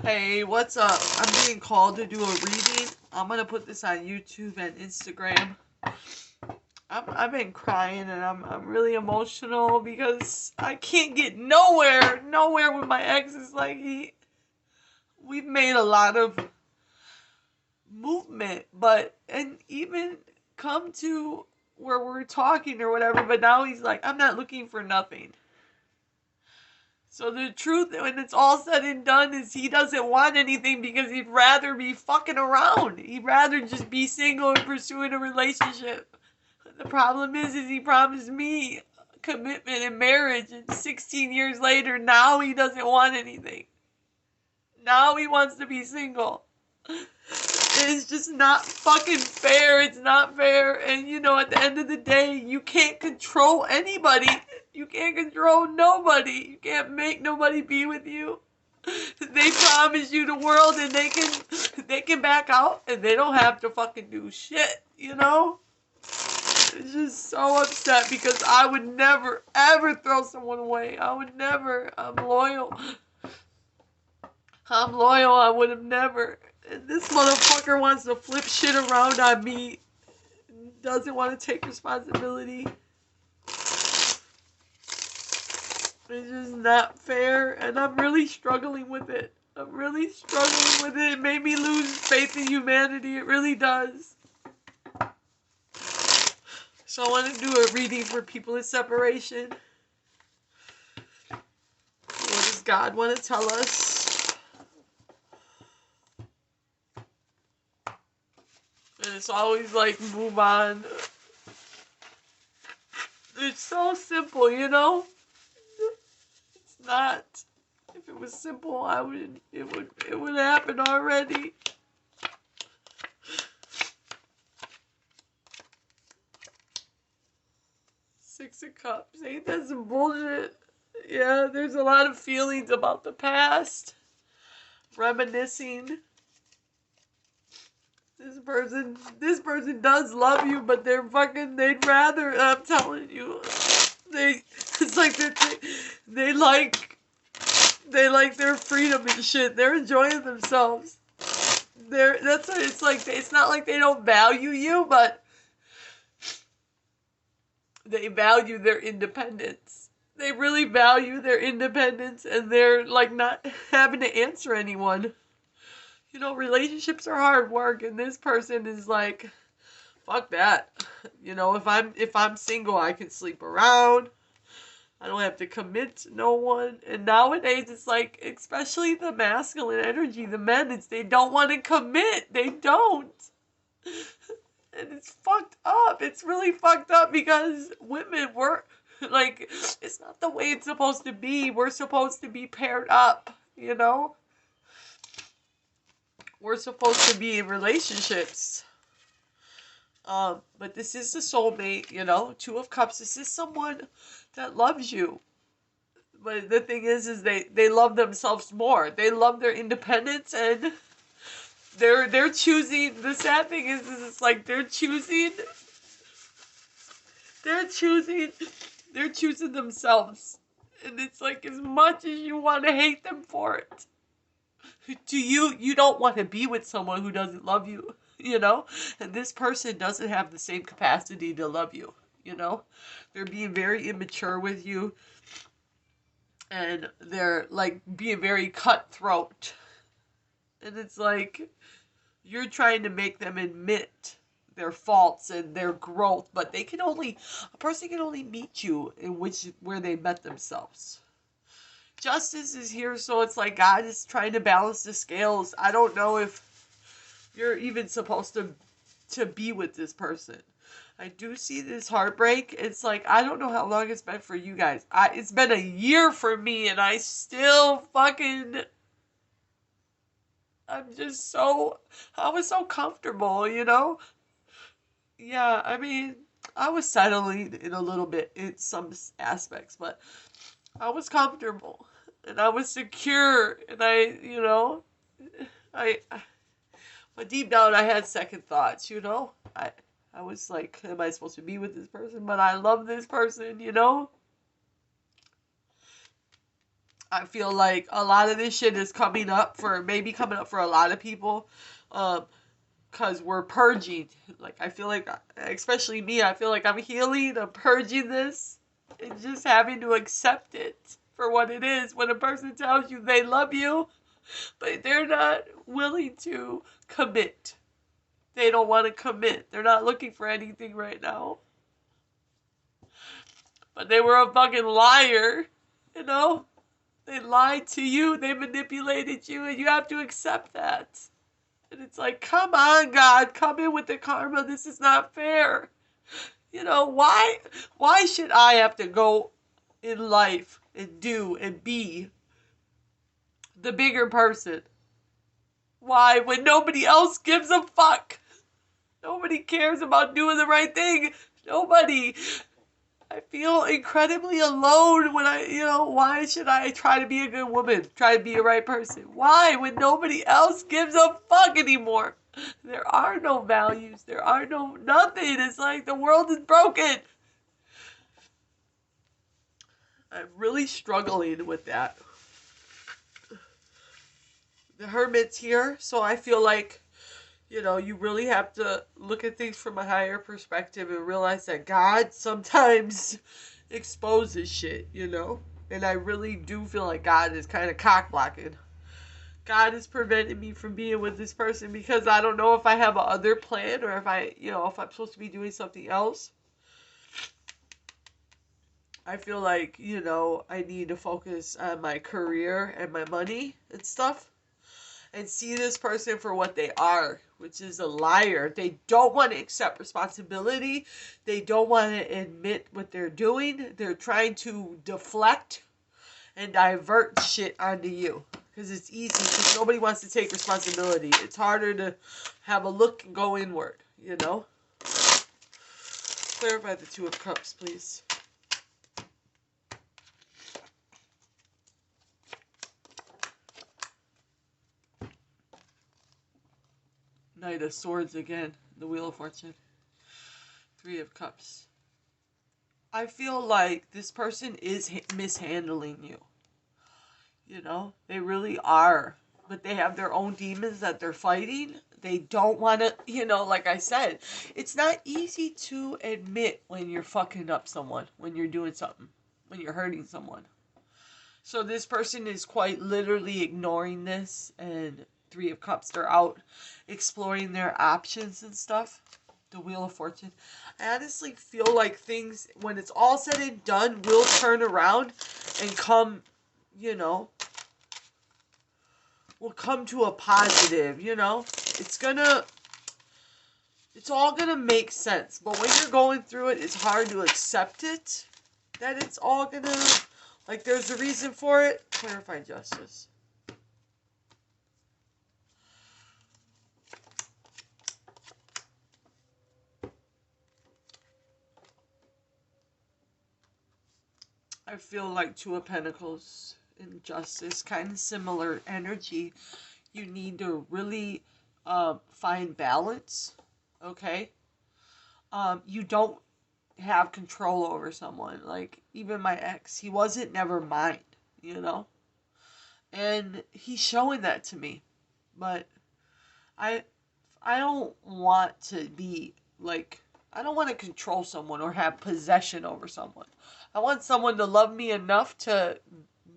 Hey, what's up? I'm being called to do a reading. I'm gonna put this on YouTube and Instagram. I've been crying and I'm really emotional because I can't get nowhere with my ex. It's like we've made a lot of movement, and even come to where we're talking or whatever, but now he's like, I'm not looking for nothing. So the truth, when it's all said and done, is he doesn't want anything because he'd rather be fucking around. He'd rather just be single and pursuing a relationship. The problem is he promised me commitment and marriage, and 16 years later, now he doesn't want anything. Now he wants to be single. It's just not fucking fair. It's not fair. And at the end of the day, you can't control anybody. You can't control nobody. You can't make nobody be with you. They promise you the world and they can back out and they don't have to fucking do shit, It's just so upset because I would never, ever throw someone away. I would never. I'm loyal. I would have never. And this motherfucker wants to flip shit around on me. Doesn't want to take responsibility. It's just not fair, and I'm really struggling with it. It made me lose faith in humanity. It really does. So I want to do a reading for people in separation. What does God want to tell us? And it's always like, move on. It's so simple, It's not. If it was simple, it would happen already. Six of Cups. Ain't that some bullshit? Yeah, there's a lot of feelings about the past. Reminiscing. This person does love you, but they'd rather, I'm telling you, it's like they like their freedom and shit. They're enjoying themselves. It's not like they don't value you, but they value their independence. They really value their independence, and they're like not having to answer anyone. Relationships are hard work, and this person is like, fuck that. If I'm single, I can sleep around. I don't have to commit to no one. And nowadays, it's like, especially the masculine energy, the men, they don't want to commit. They don't. And it's fucked up. It's really fucked up because women, like, it's not the way it's supposed to be. We're supposed to be paired up, We're supposed to be in relationships. But this is the soulmate, Two of Cups. This is someone that loves you. But the thing is they love themselves more. They love their independence, and they're choosing. The sad thing is it's like they're choosing themselves. And it's like, as much as you want to hate them for it, you don't want to be with someone who doesn't love you, And this person doesn't have the same capacity to love you, They're being very immature with you. And they're like being very cutthroat. And it's like you're trying to make them admit their faults and their growth, but a person can only meet you in where they met themselves. Justice is here, so it's like God is trying to balance the scales. I don't know if you're even supposed to be with this person. I do see this heartbreak. It's like, I don't know how long it's been for you guys. It's been a year for me, and I still fucking... I was so comfortable, Yeah, I mean, I was settling in a little bit in some aspects, but I was comfortable, and I was secure, and but deep down I had second thoughts, I was like, am I supposed to be with this person? But I love this person, I feel like a lot of this shit is maybe coming up for a lot of people. Because we're purging. Like, I feel like, especially me, I feel like I'm healing, I'm purging this, and just having to accept it for what it is. When a person tells you they love you, but they're not willing to commit. They don't want to commit. They're not looking for anything right now. But they were a fucking liar, you know? They lied to you, they manipulated you, and you have to accept that. And it's like, come on, God, come in with the karma. This is not fair. You know, why should I have to go in life and do and be the bigger person? Why, when nobody else gives a fuck? Nobody cares about doing the right thing. Nobody. I feel incredibly alone when why should I try to be a good woman? Try to be a right person? Why? When nobody else gives a fuck anymore. There are no values. There are nothing. It's like the world is broken. I'm really struggling with that. The Hermit's here, so I feel like, you really have to look at things from a higher perspective and realize that God sometimes exposes shit, And I really do feel like God is kind of cock blocking. God is preventing me from being with this person because I don't know if I have a other plan or if I'm supposed to be doing something else. I feel like, I need to focus on my career and my money and stuff. And see this person for what they are, which is a liar. They don't want to accept responsibility. They don't want to admit what they're doing. They're trying to deflect and divert shit onto you. Because it's easy, because nobody wants to take responsibility. It's harder to have a look and go inward, Clarify the Two of Cups, please. Knight of Swords again. The Wheel of Fortune. Three of Cups. I feel like this person is mishandling you. They really are. But they have their own demons that they're fighting. They don't want to, like I said, it's not easy to admit when you're fucking up someone, when you're doing something, when you're hurting someone. So this person is quite literally ignoring this, and Three of Cups, they're out exploring their options and stuff. The Wheel of Fortune. I honestly feel like things, when it's all said and done, will turn around and come, will come to a positive, it's all gonna make sense. But when you're going through it, it's hard to accept it. That it's all gonna, like, there's a reason for it. Clarify justice. I feel like Two of Pentacles and Justice, kind of similar energy. You need to really find balance, okay? You don't have control over someone. Like, even my ex, he wasn't never mine, And he's showing that to me. But I don't want to be, like, I don't want to control someone or have possession over someone. I want someone to love me enough to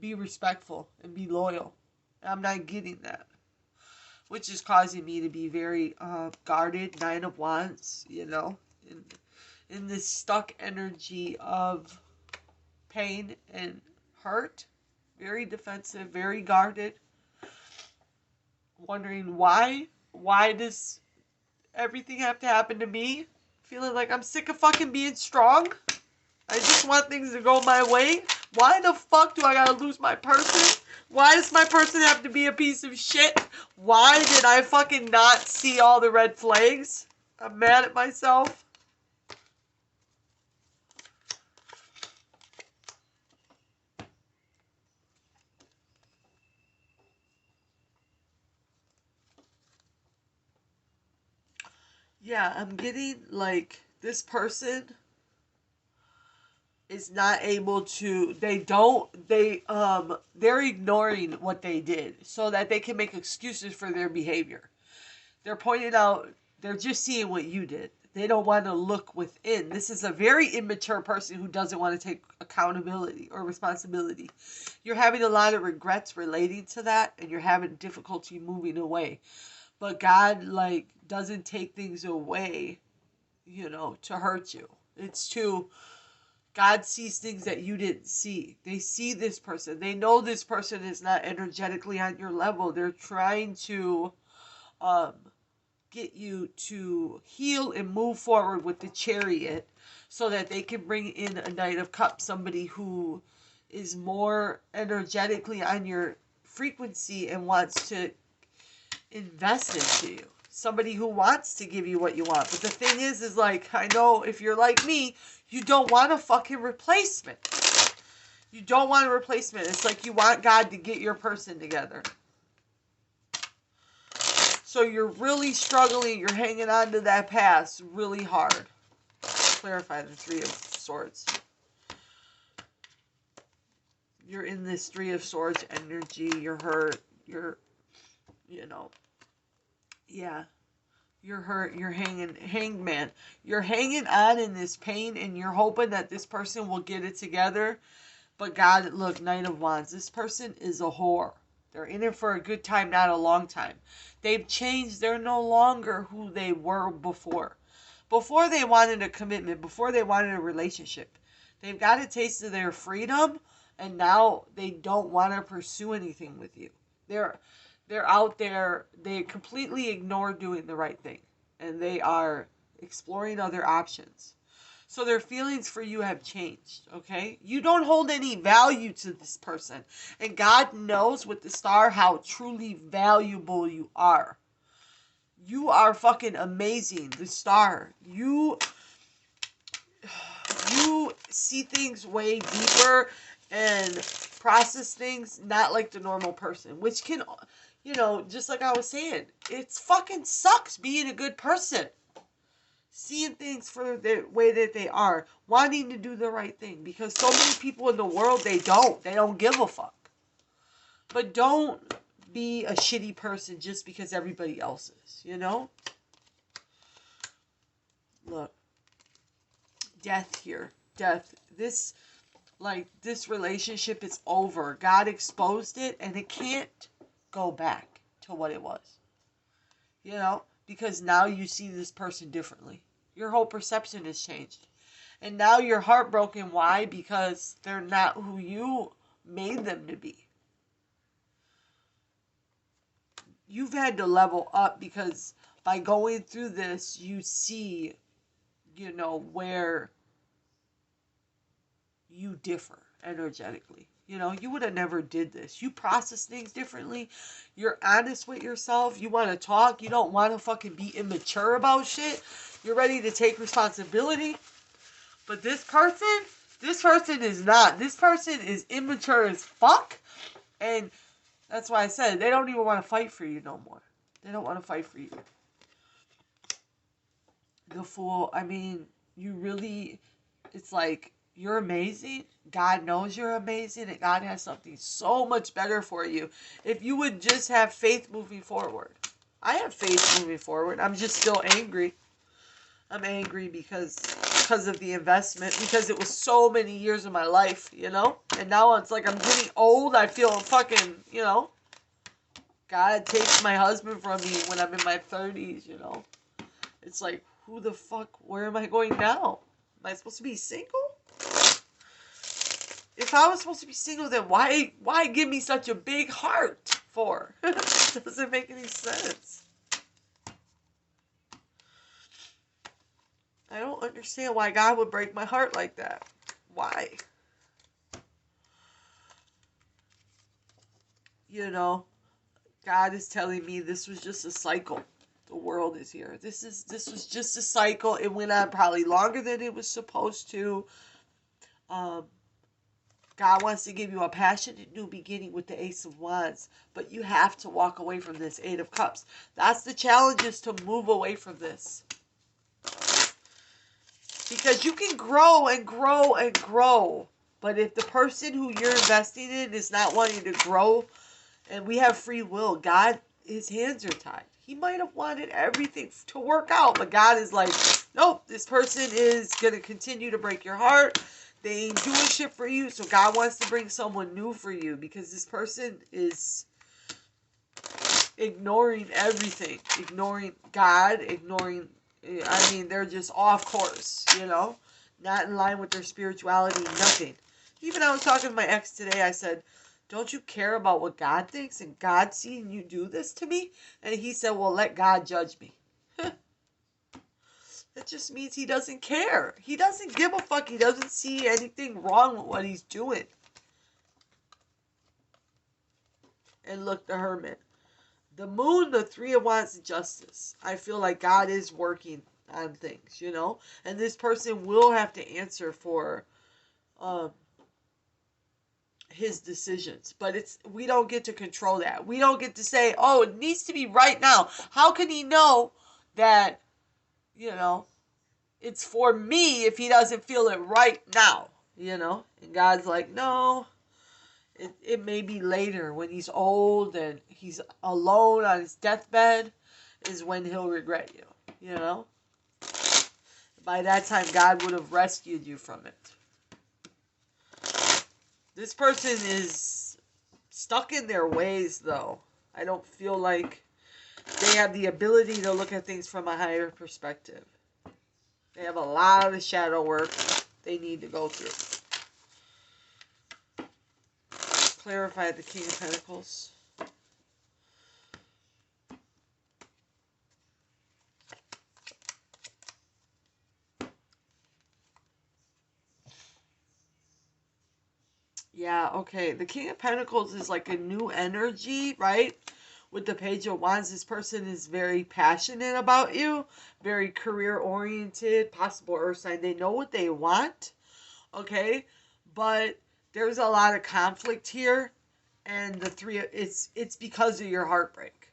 be respectful and be loyal. I'm not getting that. Which is causing me to be very guarded. Nine of Wands, in this stuck energy of pain and hurt. Very defensive, very guarded. Wondering why? Why does everything have to happen to me? Feeling like I'm sick of fucking being strong. I just want things to go my way. Why the fuck do I gotta lose my person? Why does my person have to be a piece of shit? Why did I fucking not see all the red flags? I'm mad at myself. Yeah, I'm getting, like, this person is not able to, they're ignoring what they did so that they can make excuses for their behavior. They're pointing out, they're just seeing what you did. They don't want to look within. This is a very immature person who doesn't want to take accountability or responsibility. You're having a lot of regrets relating to that, and you're having difficulty moving away. But God, like, doesn't take things away, to hurt you. It's to, God sees things that you didn't see. They see this person. They know this person is not energetically on your level. They're trying to um, get you to heal and move forward with the Chariot so that they can bring in a Knight of Cups, somebody who is more energetically on your frequency and wants to invest into you. Somebody who wants to give you what you want. But the thing is like, I know if you're like me, you don't want a fucking replacement. You don't want a replacement. It's like you want God to get your person together. So you're really struggling. You're hanging on to that past really hard. Clarify the Three of Swords. You're in this Three of Swords energy. You're hurt. You're hurt. You're hanged man. You're hanging on in this pain, and you're hoping that this person will get it together. But God, look, Knight of Wands. This person is a whore. They're in it for a good time, not a long time. They've changed. They're no longer who they were before. Before they wanted a commitment. Before they wanted a relationship. They've got a taste of their freedom, and now they don't want to pursue anything with you. They're out there. They completely ignore doing the right thing, and they are exploring other options. So their feelings for you have changed, okay? You don't hold any value to this person. And God knows with the star how truly valuable you are. You are fucking amazing, the star. You see things way deeper and process things not like the normal person, which can, just like I was saying, it fucking sucks being a good person. Seeing things for the way that they are, wanting to do the right thing, because so many people in the world, they don't give a fuck. But don't be a shitty person just because everybody else is, Look, death here, death. This relationship is over. God exposed it, and it can't go back to what it was, because now you see this person differently. Your whole perception has changed. And now you're heartbroken. Why? Because they're not who you made them to be. You've had to level up because by going through this, you see, where you differ energetically. You would have never did this. You process things differently. You're honest with yourself. You want to talk. You don't want to fucking be immature about shit. You're ready to take responsibility. But this person is not. This person is immature as fuck. And that's why I said they don't even want to fight for you no more. They don't want to fight for you. The Fool, it's like, you're amazing. God knows you're amazing, and God has something so much better for you. If you would just have faith moving forward. I have faith moving forward. I'm just still angry. I'm angry because of the investment, because it was so many years of my life, And now it's like I'm getting old. I feel fucking, God takes my husband from me when I'm in my 30s, It's like, who the fuck, where am I going now? Am I supposed to be single? If I was supposed to be single, then why give me such a big heart for? It doesn't make any sense. I don't understand why God would break my heart like that. Why? God is telling me this was just a cycle. The world is here. This was just a cycle. It went on probably longer than it was supposed to. God wants to give you a passionate new beginning with the Ace of Wands, but you have to walk away from this Eight of Cups. That's the challenge, is to move away from this. Because you can grow and grow and grow. But if the person who you're investing in is not wanting to grow, and we have free will, God, his hands are tied. He might have wanted everything to work out, but God is like, nope, this person is going to continue to break your heart. They ain't doing shit for you, so God wants to bring someone new for you because this person is ignoring everything, ignoring God, ignoring, I mean, they're just off course, you know, not in line with their spirituality, nothing. Even I was talking to my ex today, I said, don't you care about what God thinks and God seeing you do this to me? And he said, well, let God judge me. That just means he doesn't care. He doesn't give a fuck. He doesn't see anything wrong with what he's doing. And look, the Hermit. The Moon, the Three of Wands, and Justice. I feel like God is working on things, you know? And this person will have to answer for his decisions. But we don't get to control that. We don't get to say, oh, it needs to be right now. How can he know that, you know, it's for me if he doesn't feel it right now, you know? And God's like, no, it may be later when he's old and he's alone on his deathbed is when he'll regret you, you know? By that time, God would have rescued you from it. This person is stuck in their ways, though. I don't feel like they have the ability to look at things from a higher perspective. They have a lot of shadow work they need to go through. Clarify the King of Pentacles. Yeah, okay. The King of Pentacles is like a new energy, right? With the Page of Wands, this person is very passionate about you, very career-oriented, possible earth sign. They know what they want, okay? But there's a lot of conflict here, and it's because of your heartbreak.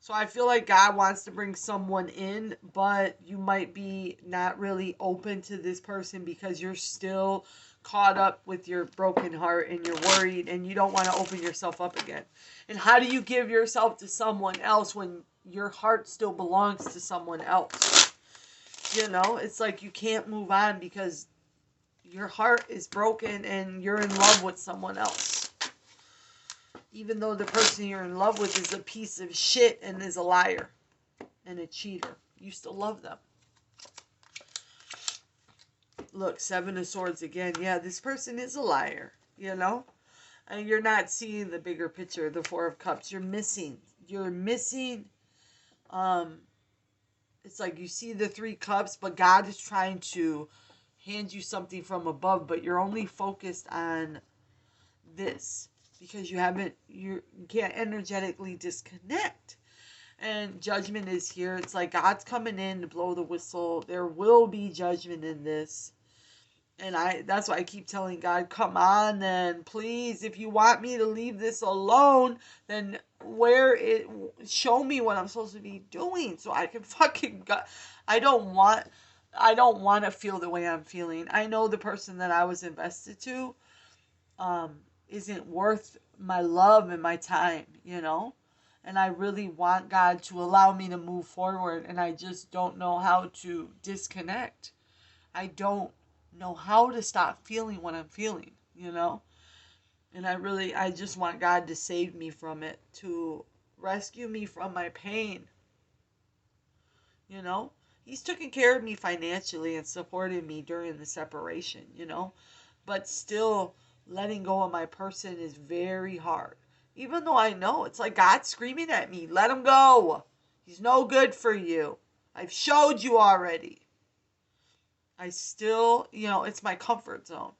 So I feel like God wants to bring someone in, but you might be not really open to this person because you're still caught up with your broken heart and you're worried and you don't want to open yourself up again. And how do you give yourself to someone else when your heart still belongs to someone else? You know, it's like you can't move on because your heart is broken and you're in love with someone else. Even though the person you're in love with is a piece of shit and is a liar and a cheater, you still love them. Look, Seven of Swords again. Yeah, this person is a liar, you know? And you're not seeing the bigger picture, the Four of Cups. You're missing. It's like you see the Three Cups, but God is trying to hand you something from above, but you're only focused on this because you can't energetically disconnect. And judgment is here. It's like God's coming in to blow the whistle. There will be judgment in this. And that's why I keep telling God, come on then, please, if you want me to leave this alone, then show me what I'm supposed to be doing so I can fucking go. I don't want to feel the way I'm feeling. I know the person that I was invested to isn't worth my love and my time, you know? And I really want God to allow me to move forward, and I just don't know how to disconnect. I don't know how to stop feeling what I'm feeling, you know? And I just want God to save me from it, to rescue me from my pain, you know? He's taken care of me financially and supported me during the separation, you know? But still, letting go of my person is very hard. Even though I know, it's like God screaming at me, let him go. He's no good for you. I've showed you already. I still, it's my comfort zone.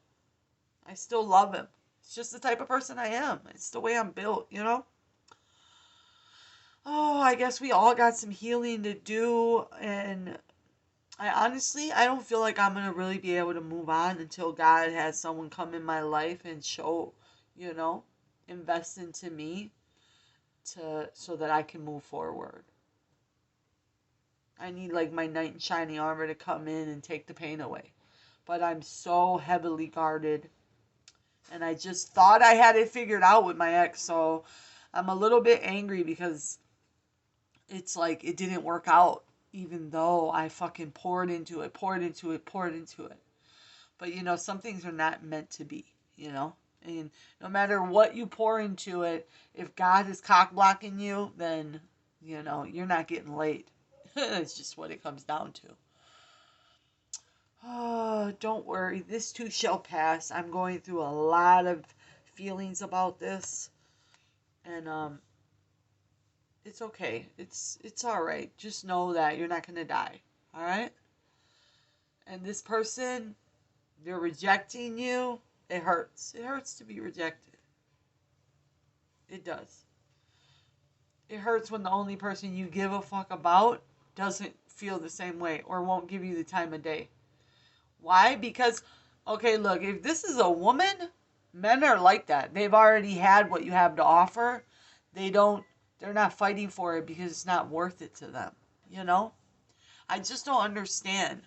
I still love him. It's just the type of person I am. It's the way I'm built, you know? Oh, I guess we all got some healing to do. And I don't feel like I'm going to really be able to move on until God has someone come in my life and show, invest into me so that I can move forward. I need like my knight in shining armor to come in and take the pain away. but I'm so heavily guarded. And I just thought I had it figured out with my ex, so I'm a little bit angry because it's like it didn't work out, even though I fucking poured into it, poured into it, poured into it. But you know, some things are not meant to be, you know? And no matter what you pour into it, if God is cock blocking you, then, you know, you're not getting laid. It's just what it comes down to. Oh, don't worry. This too shall pass. I'm going through a lot of feelings about this. And it's okay. It's all right. Just know that you're not going to die. All right? And this person, they're rejecting you. It hurts. It hurts to be rejected. It does. It hurts when the only person you give a fuck about doesn't feel the same way or won't give you the time of day. Why? Because, okay, look, if this is a woman, men are like that. They've already had what you have to offer. They're not fighting for it because it's not worth it to them. You know? I just don't understand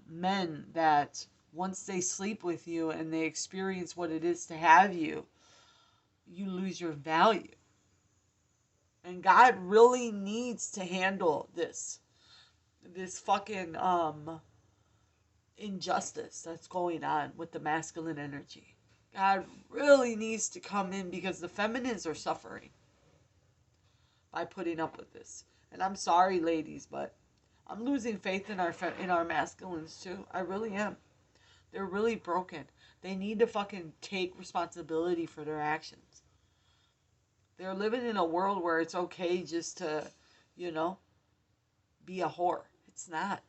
men that once they sleep with you and they experience what it is to have you, you lose your value. And God really needs to handle this fucking injustice that's going on with the masculine energy. God really needs to come in because the feminines are suffering by putting up with this. And I'm sorry, ladies, but I'm losing faith in our masculines too. I really am. They're really broken. They need to fucking take responsibility for their actions. They're living in a world where it's okay just to, you know, be a whore. It's not.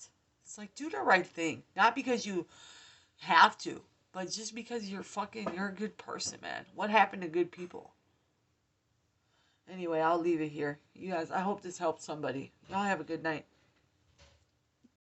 It's like, do the right thing. Not because you have to, but just because you're a good person, man. What happened to good people? Anyway, I'll leave it here. You guys, I hope this helped somebody. Y'all have a good night.